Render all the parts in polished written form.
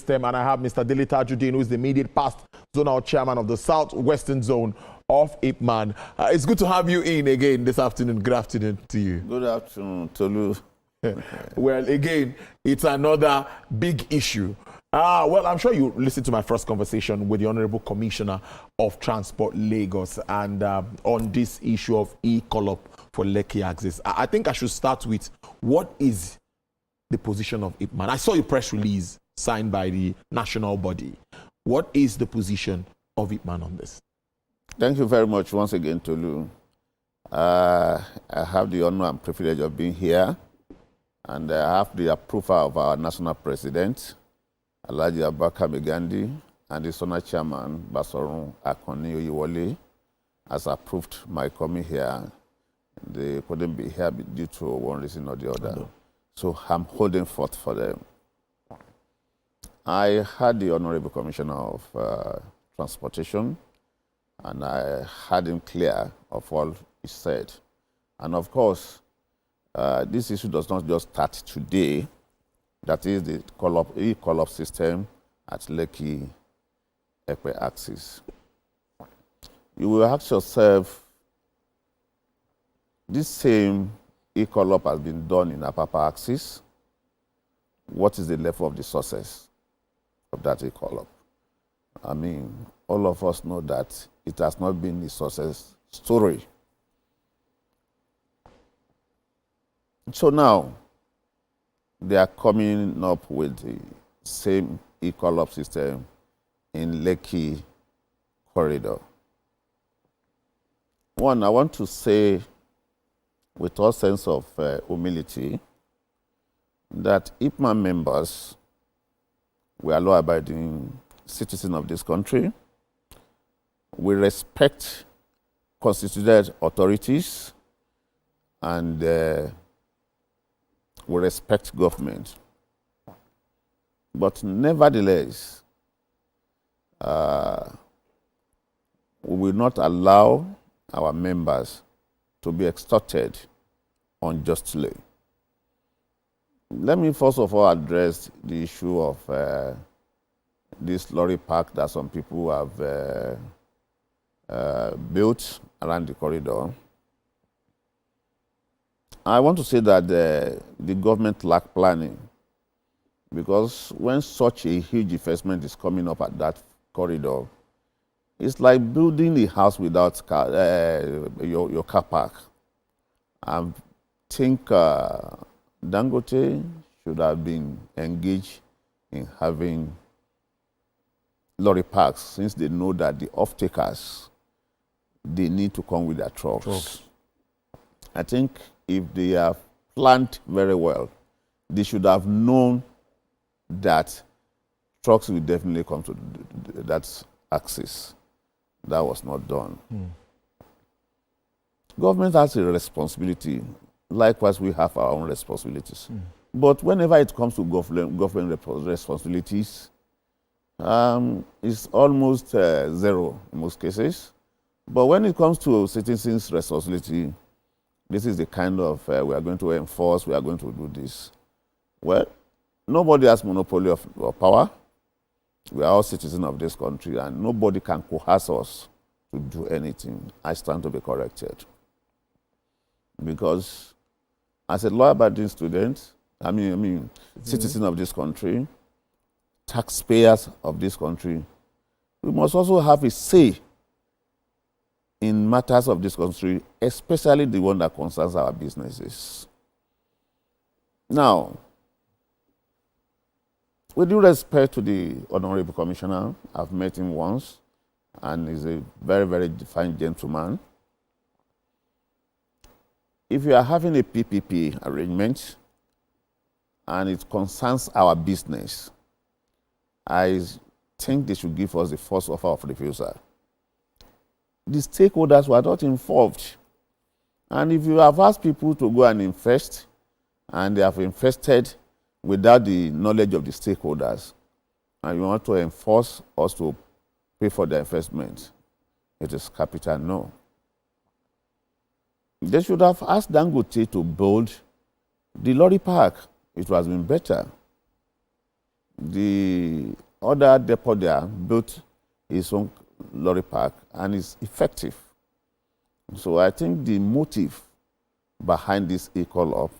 system, and I have Mr. Dele Tajuddin, who is the immediate past zonal chairman of the Southwestern Zone of IPMAN. It's good to have you in again this afternoon. Good afternoon to you. Good afternoon, Tolu. Well, again, it's another big issue. Well, I'm sure you listened to my first conversation with the Honorable Commissioner of Transport Lagos and on this issue of e-collop for Lekki axis. I think I should start with what is the position of IPMAN. I saw your press release signed by the national body. What is the position of IPMAN on this? Thank you very much once again, Tolu. I have the honor and privilege of being here, and I have the approval of our national president, Alhaji Abubakar Megandi, and the zonal chairman, Basorun Akoni Oyiwole, has approved my coming here. They couldn't be here due to one reason or the other. No. So I'm holding forth for them. I had the Honorable Commissioner of Transportation, and I had him clear of all he said. And of course, this issue does not just start today. That is the e-collop system at Lekki Ekpe axis. You will ask yourself, this same e-collop has been done in Apapa axis. What is the level of the success of that e-collop? I mean, all of us know that it has not been a success story. So now, they are coming up with the same e-collop system in Lekki corridor. One, I want to say with all sense of humility that IPMAN members, we are law-abiding citizens of this country. We respect constituted authorities, and we respect government. But nevertheless, we will not allow our members to be extorted unjustly. Let me first of all address the issue of this lorry park that some people have built around the corridor. I want to say that the government lack planning, because when such a huge investment is coming up at that corridor, it's like building a house without your car park. I think Dangote should have been engaged in having lorry parks, since they know that the off-takers, they need to come with their trucks. I think if they have planned very well, they should have known that trucks will definitely come to that axis. That was not done. Government has a responsibility. Likewise, we have our own responsibilities. But whenever it comes to government responsibilities, it's almost zero in most cases. But when it comes to citizens' responsibility, this is the kind of, we are going to enforce, we are going to do this. Well, nobody has monopoly of power. We are all citizens of this country, and nobody can coerce us to do anything. I stand to be corrected. Because as a law-abiding student, citizen of this country, taxpayers of this country, we must also have a say in matters of this country, especially the one that concerns our businesses. Now, with due respect to the Honorable Commissioner, I've met him once, and he's a very, very fine gentleman. If you are having a PPP arrangement and it concerns our business, I think they should give us the first offer of refusal. The stakeholders were not involved. And if you have asked people to go and invest, and they have invested without the knowledge of the stakeholders, and you want to enforce us to pay for the investment, it is capital no. They should have asked Dangote to build the lorry park. It would have been better. The other depot there built his own lorry park and is effective. So I think the motive behind this equal up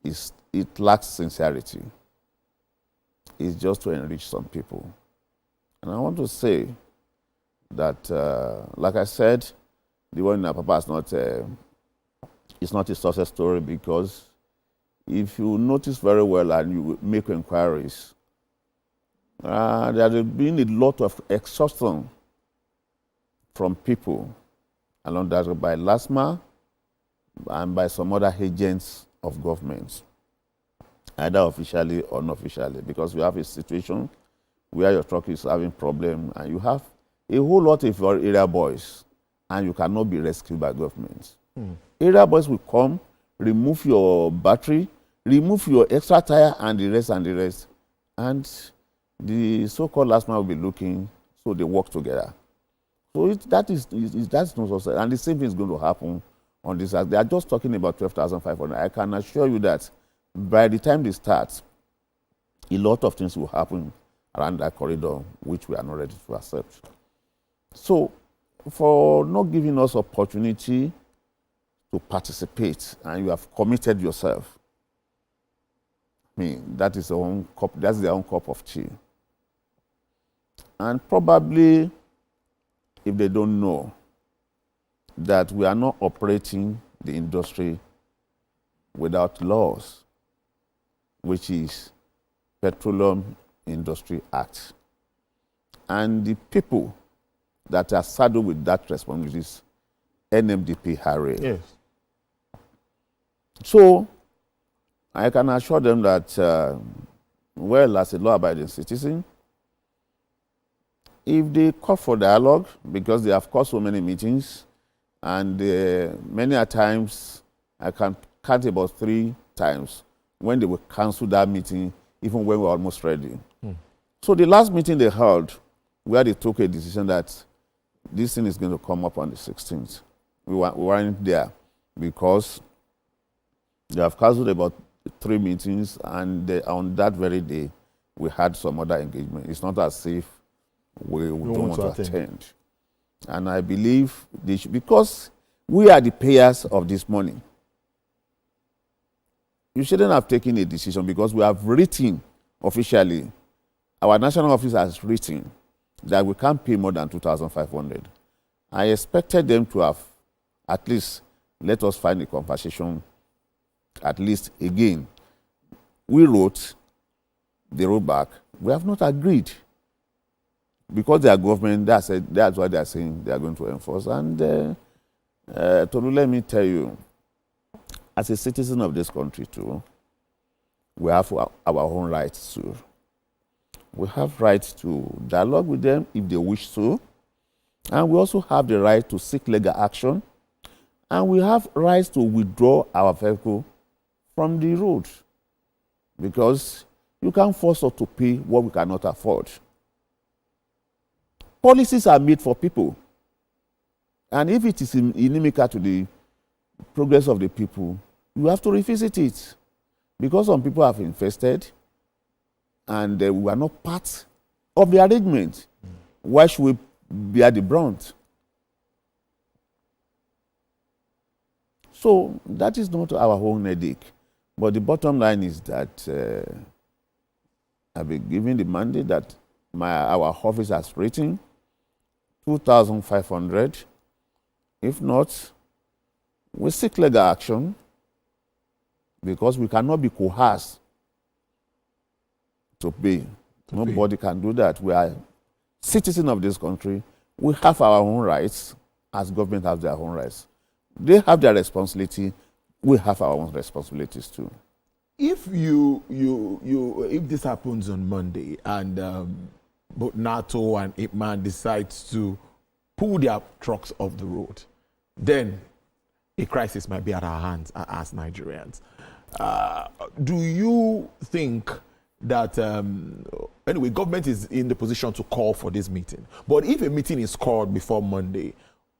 is it lacks sincerity. It's just to enrich some people. And I want to say that, like I said, the one in Apapa is not a success story, because if you notice very well and you make inquiries, there has been a lot of exhaustion from people along that by LASMA and by some other agents of government, either officially or unofficially, because we have a situation where your truck is having problem and you have a whole lot of your area boys and you cannot be rescued by government. Area boys will come, remove your battery, remove your extra tire and the rest. And the so-called last man will be looking, so they work together. So that's not so sad. And the same thing is going to happen on this. They are just talking about 12,500. I can assure you that by the time they start, a lot of things will happen around that corridor, which we are not ready to accept. So, for not giving us opportunity to participate, and you have committed yourself, I mean, that's their own cup of tea. And probably, if they don't know that we are not operating the industry without laws, which is Petroleum Industry Act. And the people that are saddled with that responsibility is NMDP Harry. Yes. So, I can assure them that, well, as a law-abiding citizen, if they call for dialogue, because they have called so many meetings, and many a times, I can count about 3 times, when they will cancel that meeting, even when we're almost ready. So the last meeting they held, where they took a decision that this thing is going to come up on the 16th, we weren't there, because they have canceled about 3 meetings, and on that very day, we had some other engagement. It's not as if we don't want to attend. And I believe they should, because we are the payers of this money. You shouldn't have taken a decision, because we have written officially, our national office has written that we can't pay more than 2,500. I expected them to have at least let us find a compensation. At least, again, we wrote, they wrote back, we have not agreed. Because they are government, that's why they are saying they are going to enforce. And Tolu, let me tell you, as a citizen of this country too, we have our own rights too. We have rights to dialogue with them if they wish to. And we also have the right to seek legal action. And we have rights to withdraw our vehicle from the road, because you can't force us to pay what we cannot afford. Policies are made for people, and if it is inimical to the progress of the people, you have to revisit it, because some people have invested and we are not part of the arrangement. Why should we bear the brunt? So that is not our own headache. But the bottom line is that I've been given the mandate that our office has written 2,500. If not, we seek legal action, because we cannot be coerced to pay. Nobody can do that. We are citizens of this country. We have our own rights, as government has their own rights. They have their responsibility. We have our own responsibilities too. If if this happens on Monday and both NATO and IPMAN decides to pull their trucks off the road, then a crisis might be at our hands as Nigerians. Do you think that, anyway, government is in the position to call for this meeting, but if a meeting is called before Monday,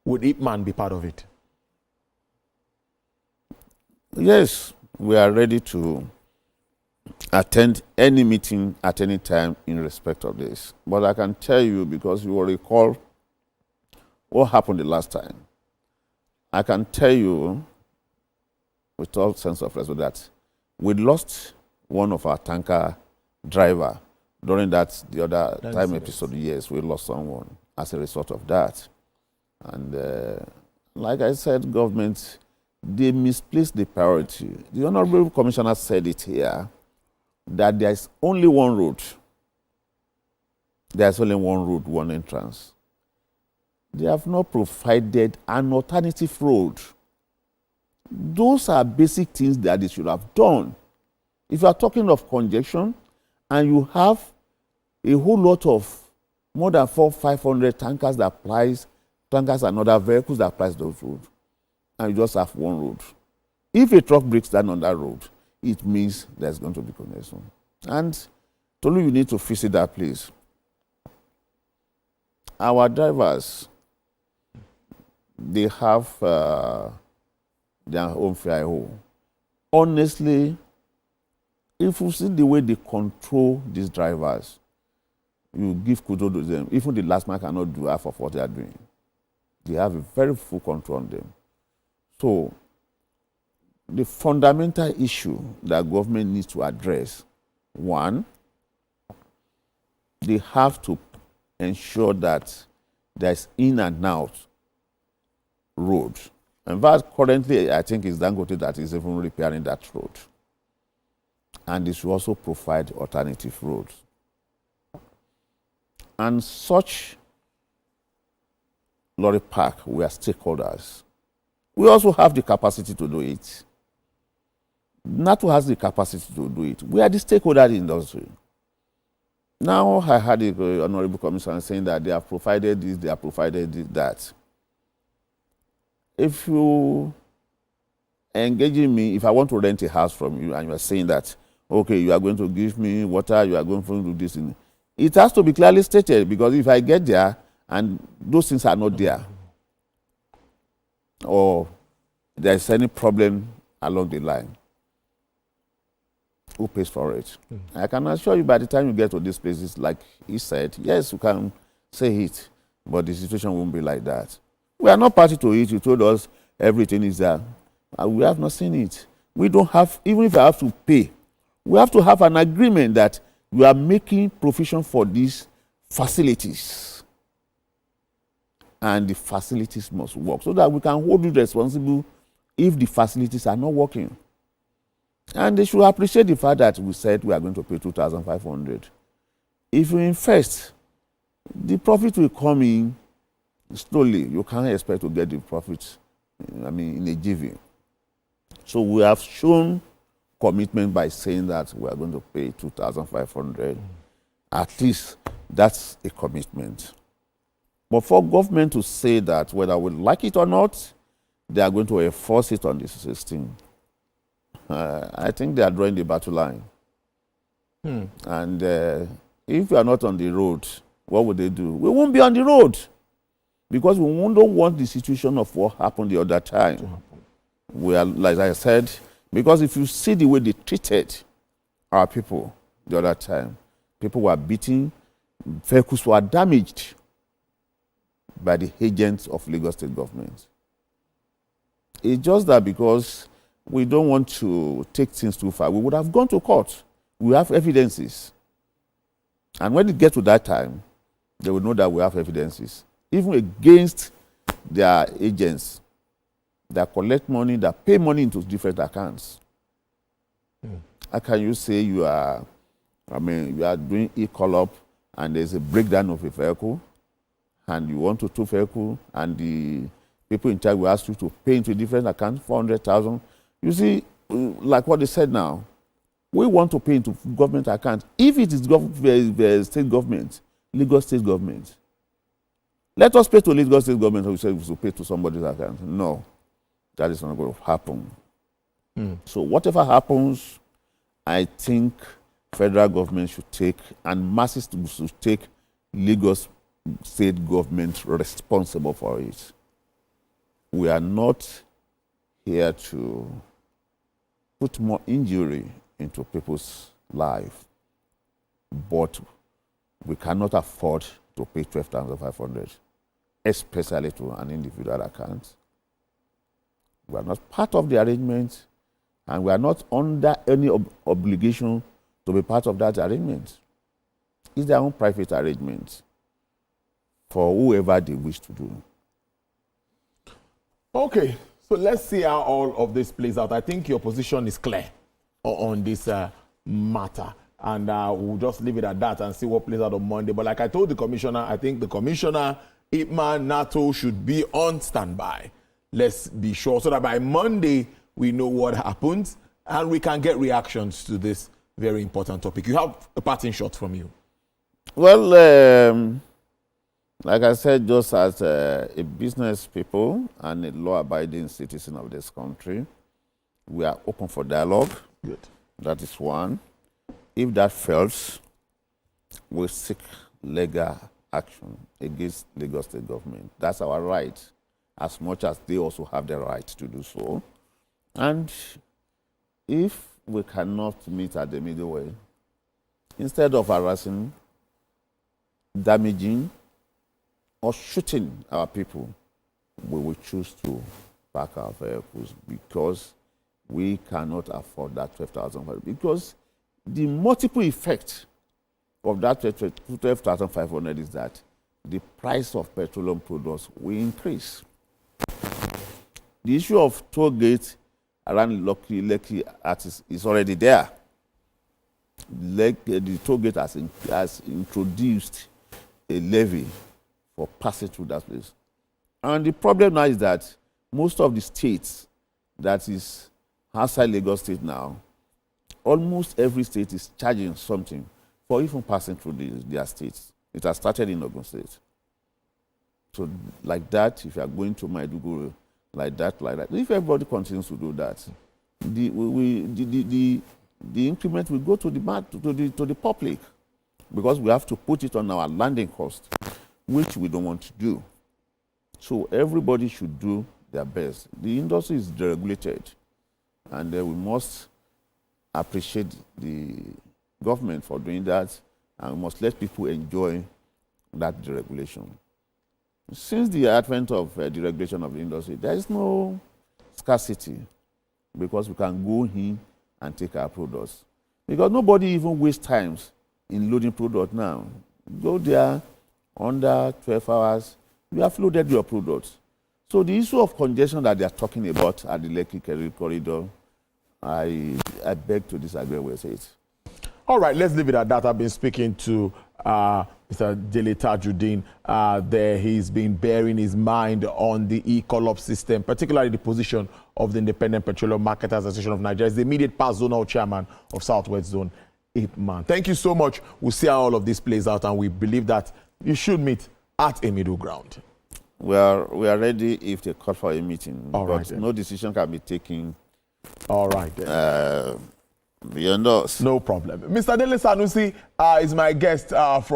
would IPMAN be part of it? Yes, we are ready to attend any meeting at any time in respect of this. But I can tell you, because you will recall what happened the last time, I can tell you with all sense of respect that we lost one of our tanker driver during that the other time episode. Yes, we lost someone as a result of that. And like I said, government, they misplaced the priority. The Honorable Commissioner said it here, that there is only one road. There's only one road, one entrance. They have not provided an alternative road. Those are basic things that they should have done. If you are talking of congestion and you have a whole lot of more than 400-500 tankers that applies, tankers and other vehicles that applies those roads, and you just have one road. If a truck breaks down on that road, it means there's going to be congestion. And Tolu, you need to visit that place. Our drivers, they have their own fare home. Honestly, if you see the way they control these drivers, you give kudos to them. Even the last man cannot do half of what they are doing. They have a very full control on them. So, the fundamental issue that government needs to address, one, they have to ensure that there's in and out road. In fact, currently, I think it's Dangote that is even repairing that road. And they should also provide alternative roads. And such lorry park, we are stakeholders. We also have the capacity to do it. NATO has the capacity to do it. We are the stakeholder in the industry. Now, I had the Honorable Commissioner saying that they have provided this, they have provided that. If you engaging me, if I want to rent a house from you and you are saying that, okay, you are going to give me water, you are going to do this, it has to be clearly stated, because if I get there and those things are not there, or there's any problem along the line, who pays for it? I can assure you, by the time you get to these places, like he said, yes, you can say it, but the situation won't be like that. We are not party to it. You told us everything is there. We have not seen it. We don't have, even if I have to pay, we have to have an agreement that we are making provision for these facilities. And the facilities must work so that we can hold you responsible if the facilities are not working. And they should appreciate the fact that we said we are going to pay 2,500. If you invest, the profit will come in slowly. You can't expect to get the profit, in a jiffy. So we have shown commitment by saying that we are going to pay 2,500. At least that's a commitment. But for government to say that whether we like it or not, they are going to enforce it on the system, I think they are drawing the battle line. And if we are not on the road, what would they do? We won't be on the road, because we don't want the situation of what happened the other time. We are, like I said, because if you see the way they treated our people the other time, people were beaten, vehicles were damaged by the agents of Lagos State government. It's just that because we don't want to take things too far, we would have gone to court. We have evidences. And when it gets to that time, they will know that we have evidences, even against their agents that collect money, that pay money into different accounts. How can you say you are doing e-call-up and there's a breakdown of a vehicle and you want to tow vehicle and the people in charge will ask you to pay into a different account, 400,000. You see, like what they said now, we want to pay into government account. If it is the state government, Lagos State government, let us pay to Lagos State government, or we say we should pay to somebody's account. No, that is not going to happen. So whatever happens, I think federal government should take, and masses should take Lagos State government responsible for it. We are not here to put more injury into people's life. But we cannot afford to pay 12,500, especially to an individual account. We are not part of the arrangement, and we are not under any obligation to be part of that arrangement. It's their own private arrangement for whoever they wish to do. Okay, so let's see how all of this plays out. I think your position is clear on this matter. And we'll just leave it at that and see what plays out on Monday. But like I told the commissioner, I think the commissioner, IPMAN, NATO should be on standby. Let's be sure so that by Monday we know what happens and we can get reactions to this very important topic. You have a parting shot from you. Well, like I said, just as a business people and a law-abiding citizen of this country, we are open for dialogue. Good. That is one. If that fails, we seek legal action against Lagos State government. That's our right, as much as they also have the right to do so. And if we cannot meet at the middle way, instead of harassing, damaging, or shooting our people, we will choose to park our vehicles because we cannot afford that 12,000. Because the multiple effect of that 12,500 is that the price of petroleum products will increase. The issue of toll gate around Lekki artists is already there. The toll gate has introduced a levy for passing through that place. And the problem now is that most of the states that is outside Lagos State now, almost every state is charging something for even passing through their states. It has started in Ogun State. So like that, if you are going to Maiduguri, like that, if everybody continues to do that, the increment will go to the public because we have to put it on our landing cost, which we don't want to do. So everybody should do their best. The industry is deregulated, and we must appreciate the government for doing that, and we must let people enjoy that deregulation. Since the advent of deregulation of the industry, there is no scarcity because we can go in and take our products. Because nobody even wastes time in loading product now. Go there, under 12 hours, you have loaded your products. So the issue of congestion that they are talking about at the Lekki corridor, I beg to disagree with it. All right, let's leave it at that. I've been speaking to Mr. Dele Tajuddin. There he's been bearing his mind on the e-collop system, particularly the position of the Independent Petroleum Marketers Association of Nigeria, the immediate past zonal chairman of Southwest Zone, IPMAN. Thank you so much. We'll see how all of this plays out, and we believe that you should meet at a middle ground. We are ready if they call for a meeting. All right, but no decision can be taken. All right, then. Beyond us. No problem. Mr. Dele Sanusi is my guest from